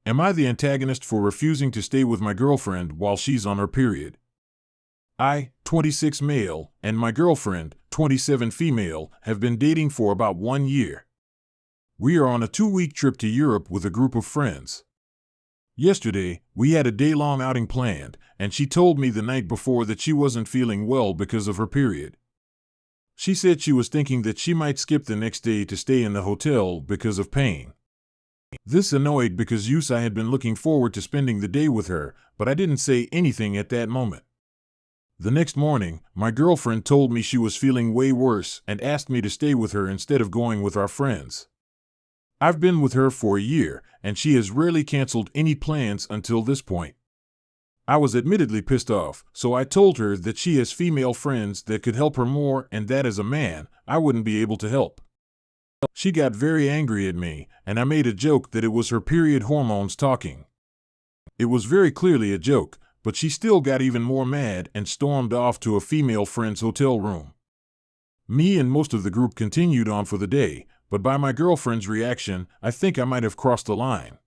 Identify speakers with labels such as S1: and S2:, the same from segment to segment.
S1: Am I the antagonist for refusing to stay with my girlfriend while she's on her period? I, 26 male, and my girlfriend, 27 female, have been dating for about 1 year. We are on a 2-week trip to Europe with a group of friends. Yesterday, we had a day-long outing planned, and she told me the night before that she wasn't feeling well because of her period. She said she was thinking that she might skip the next day to stay in the hotel because of pain. This annoyed because I had been looking forward to spending the day with her, but I didn't say anything at that moment. The next morning, my girlfriend told me she was feeling way worse and asked me to stay with her instead of going with our friends. I've been with her for a year, and she has rarely canceled any plans until this point. I was admittedly pissed off, so I told her that she has female friends that could help her more and that as a man, I wouldn't be able to help. She got very angry at me, and I made a joke that it was her period hormones talking. It was very clearly a joke, but she still got even more mad and stormed off to a female friend's hotel room. Me and most of the group continued on for the day, but by my girlfriend's reaction, I think I might have crossed the line.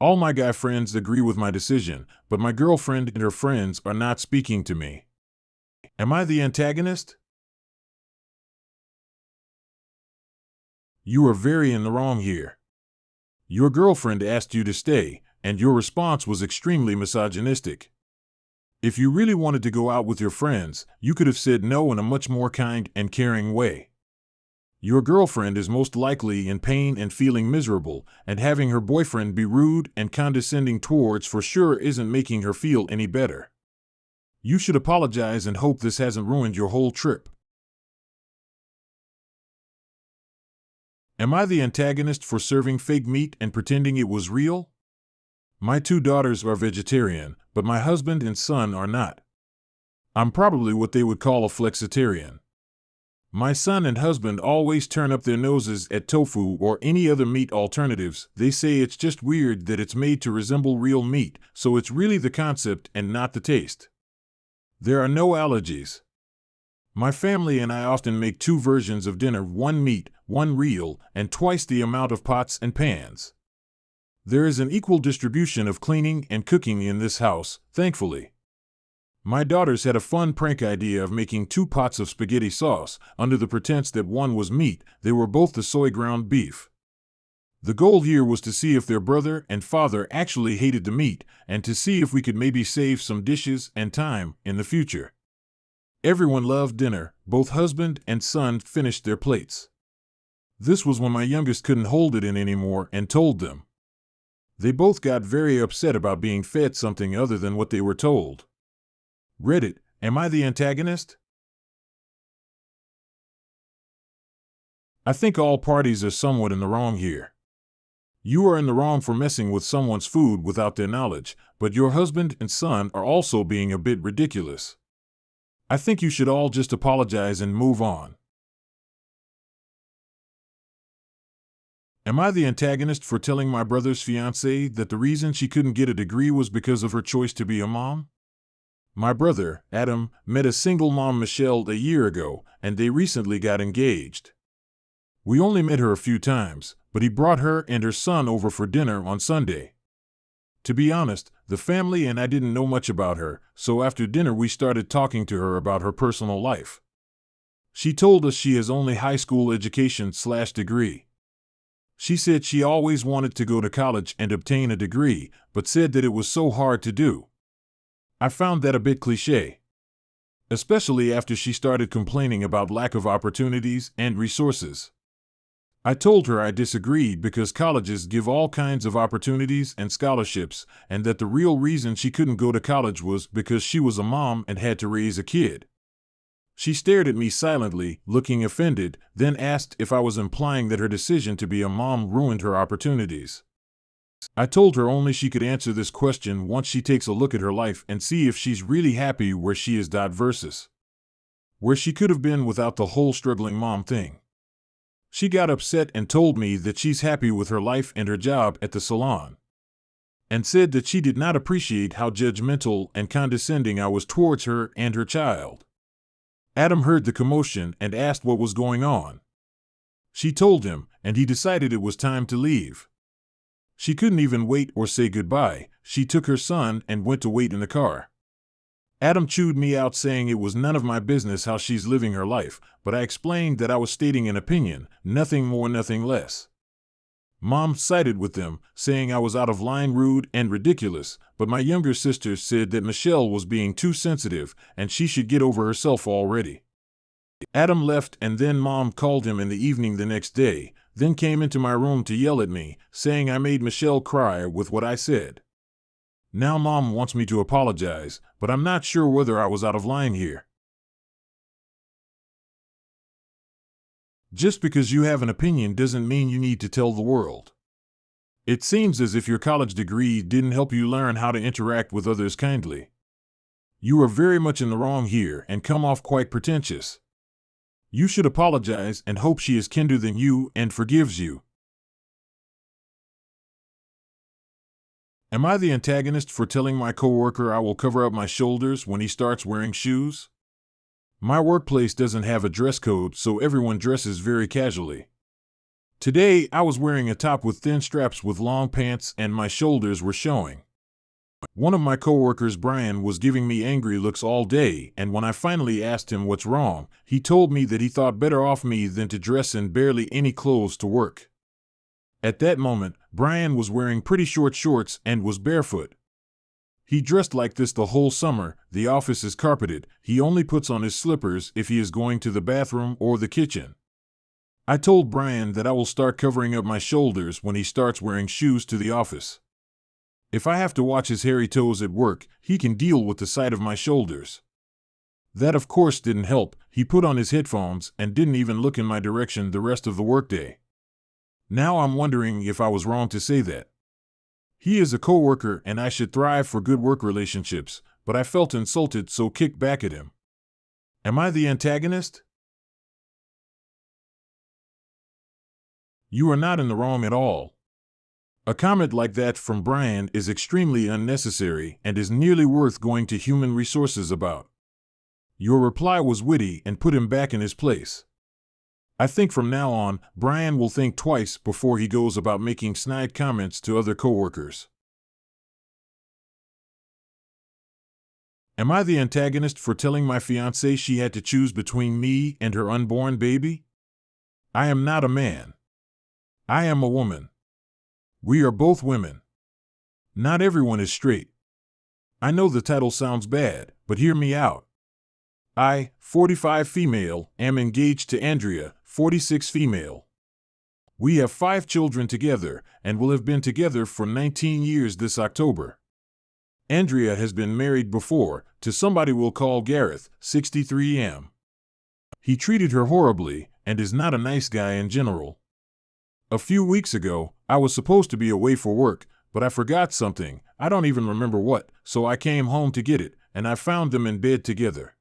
S1: All my guy friends agree with my decision, but my girlfriend and her friends are not speaking to me. Am I the antagonist? You are very in the wrong here. Your girlfriend asked you to stay, and your response was extremely misogynistic. If you really wanted to go out with your friends, you could have said no in a much more kind and caring way. Your girlfriend is most likely in pain and feeling miserable, and having her boyfriend be rude and condescending towards for sure isn't making her feel any better. You should apologize and hope this hasn't ruined your whole trip. Am I the antagonist for serving fake meat and pretending it was real? My 2 daughters are vegetarian, but my husband and son are not. I'm probably what they would call a flexitarian. My son and husband always turn up their noses at tofu or any other meat alternatives. They say it's just weird that it's made to resemble real meat, so it's really the concept and not the taste. There are no allergies. My family and I often make 2 versions of dinner, 1 meat, 1 real, and twice the amount of pots and pans. There is an equal distribution of cleaning and cooking in this house, thankfully. My daughters had a fun prank idea of making 2 pots of spaghetti sauce, under the pretense that one was meat. They were both the soy ground beef. The goal here was to see if their brother and father actually hated the meat, and to see if we could maybe save some dishes and time in the future. Everyone loved dinner. Both husband and son finished their plates. This was when my youngest couldn't hold it in anymore and told them. They both got very upset about being fed something other than what they were told. Reddit, am I the antagonist? I think all parties are somewhat in the wrong here. You are in the wrong for messing with someone's food without their knowledge, but your husband and son are also being a bit ridiculous. I think you should all just apologize and move on. Am I the antagonist for telling my brother's fiancé that the reason she couldn't get a degree was because of her choice to be a mom? My brother, Adam, met a single mom, Michelle, a year ago, and they recently got engaged. We only met her a few times, but he brought her and her son over for dinner on Sunday. To be honest, the family and I didn't know much about her, so after dinner we started talking to her about her personal life. She told us she has only high school education/degree. She said she always wanted to go to college and obtain a degree, but said that it was so hard to do. I found that a bit cliché, especially after she started complaining about lack of opportunities and resources. I told her I disagreed because colleges give all kinds of opportunities and scholarships, and that the real reason she couldn't go to college was because she was a mom and had to raise a kid. She stared at me silently, looking offended, then asked if I was implying that her decision to be a mom ruined her opportunities. I told her only she could answer this question once she takes a look at her life and see if she's really happy where she is versus where she could have been without the whole struggling mom thing. She got upset and told me that she's happy with her life and her job at the salon, and said that she did not appreciate how judgmental and condescending I was towards her and her child. Adam heard the commotion and asked what was going on. She told him, and he decided it was time to leave. She couldn't even wait or say goodbye. She took her son and went to wait in the car. Adam chewed me out, saying it was none of my business how she's living her life, but I explained that I was stating an opinion, nothing more, nothing less. Mom sided with them, saying I was out of line, rude, and ridiculous, but my younger sister said that Michelle was being too sensitive and she should get over herself already. Adam left, and then Mom called him in the evening the next day, then came into my room to yell at me, saying I made Michelle cry with what I said. Now Mom wants me to apologize, but I'm not sure whether I was out of line here. Just because you have an opinion doesn't mean you need to tell the world. It seems as if your college degree didn't help you learn how to interact with others kindly. You are very much in the wrong here and come off quite pretentious. You should apologize and hope she is kinder than you and forgives you. Am I the antagonist for telling my coworker I will cover up my shoulders when he starts wearing shoes? My workplace doesn't have a dress code, so everyone dresses very casually. Today, I was wearing a top with thin straps with long pants and my shoulders were showing. One of my coworkers, Brian, was giving me angry looks all day, and when I finally asked him what's wrong, he told me that he thought better of me than to dress in barely any clothes to work. At that moment, Brian was wearing pretty short shorts and was barefoot. He dressed like this the whole summer. The office is carpeted. He only puts on his slippers if he is going to the bathroom or the kitchen. I told Brian that I will start covering up my shoulders when he starts wearing shoes to the office. If I have to watch his hairy toes at work, he can deal with the sight of my shoulders. That of course didn't help. He put on his headphones and didn't even look in my direction the rest of the workday. Now I'm wondering if I was wrong to say that. He is a coworker and I should thrive for good work relationships, but I felt insulted, so kicked back at him. Am I the antagonist? You are not in the wrong at all. A comment like that from Brian is extremely unnecessary and is nearly worth going to human resources about. Your reply was witty and put him back in his place. I think from now on, Brian will think twice before he goes about making snide comments to other coworkers. Am I the antagonist for telling my fiancé she had to choose between me and her unborn baby? I am not a man. I am a woman. We are both women. Not everyone is straight. I know the title sounds bad, but hear me out. I, 45 female, am engaged to Andrea, 46 female. We have 5 children together and will have been together for 19 years this October. Andrea has been married before to somebody we'll call Gareth, 63 am. He treated her horribly and is not a nice guy in general. A few weeks ago, I was supposed to be away for work, but I forgot something, I don't even remember what, so I came home to get it, and I found them in bed together.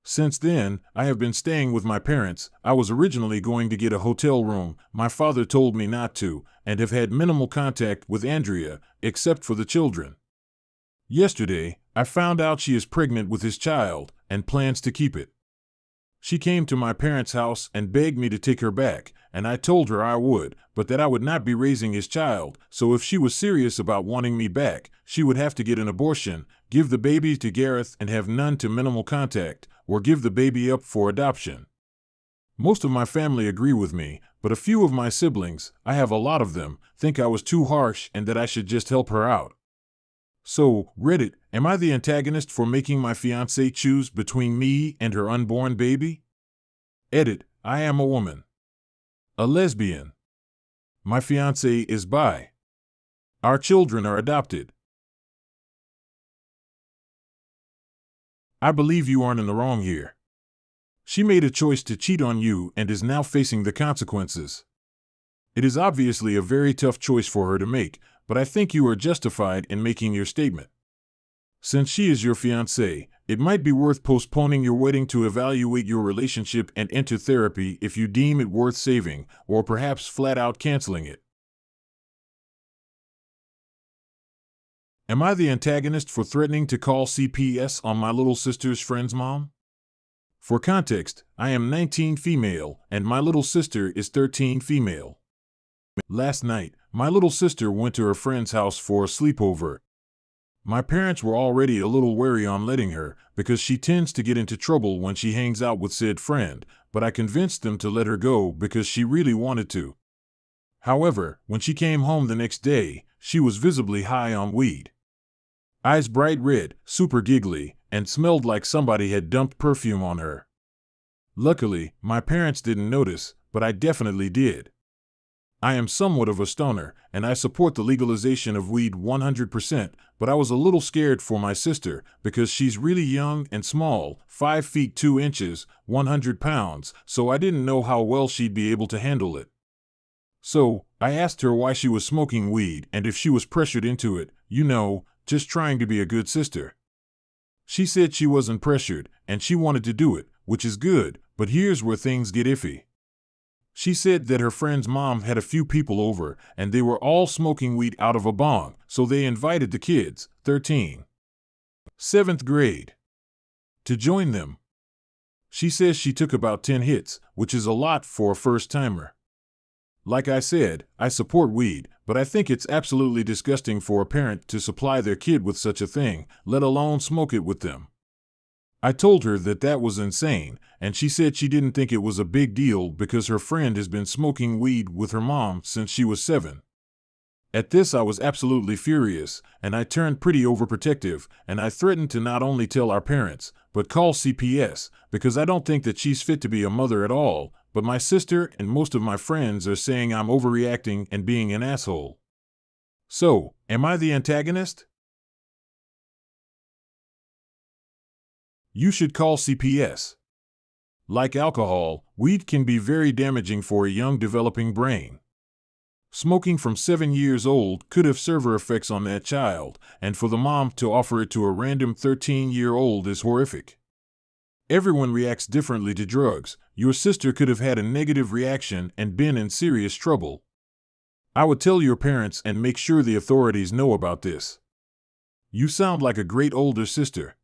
S1: Since then, I have been staying with my parents. I was originally going to get a hotel room. My father told me not to, and have had minimal contact with Andrea, except for the children. Yesterday, I found out she is pregnant with his child and plans to keep it. She came to my parents' house and begged me to take her back, and I told her I would, but that I would not be raising his child, so if she was serious about wanting me back, she would have to get an abortion, give the baby to Gareth and have none to minimal contact, or give the baby up for adoption. Most of my family agree with me, but a few of my siblings, I have a lot of them, think I was too harsh and that I should just help her out. So, Reddit, am I the antagonist for making my fiancé choose between me and her unborn baby? Edit, I am a woman. A lesbian. My fiancé is bi. Our children are adopted. I believe you aren't in the wrong here. She made a choice to cheat on you and is now facing the consequences. It is obviously a very tough choice for her to make, but I think you are justified in making your statement. Since she is your fiancé, it might be worth postponing your wedding to evaluate your relationship and enter therapy if you deem it worth saving, or perhaps flat out canceling it. Am I the antagonist for threatening to call CPS on my little sister's friend's mom? For context, I am 19 female and my little sister is 13 female. Last night, My little sister went to her friend's house for a sleepover. My parents were already a little wary on letting her, because she tends to get into trouble when she hangs out with said friend, but I convinced them to let her go because she really wanted to. However, when she came home the next day, she was visibly high on weed. Eyes bright red, super giggly, and smelled like somebody had dumped perfume on her. Luckily, my parents didn't notice, but I definitely did. I am somewhat of a stoner, and I support the legalization of weed 100%, but I was a little scared for my sister because she's really young and small, 5 feet 2 inches, 100 pounds, so I didn't know how well she'd be able to handle it. So, I asked her why she was smoking weed and if she was pressured into it, just trying to be a good sister. She said she wasn't pressured, and she wanted to do it, which is good, but here's where things get iffy. She said that her friend's mom had a few people over, and they were all smoking weed out of a bong, so they invited the kids, 13, 7th grade, to join them. She says she took about 10 hits, which is a lot for a first-timer. Like I said, I support weed, but I think it's absolutely disgusting for a parent to supply their kid with such a thing, let alone smoke it with them. I told her that that was insane, and she said she didn't think it was a big deal because her friend has been smoking weed with her mom since she was 7. At this I was absolutely furious, and I turned pretty overprotective, and I threatened to not only tell our parents, but call CPS, because I don't think that she's fit to be a mother at all, but my sister and most of my friends are saying I'm overreacting and being an asshole. So, am I the antagonist? You should call CPS. Like alcohol, weed can be very damaging for a young developing brain. Smoking from 7 years old could have severe effects on that child, and for the mom to offer it to a random 13-year-old is horrific. Everyone reacts differently to drugs. Your sister could have had a negative reaction and been in serious trouble. I would tell your parents and make sure the authorities know about this. You sound like a great older sister.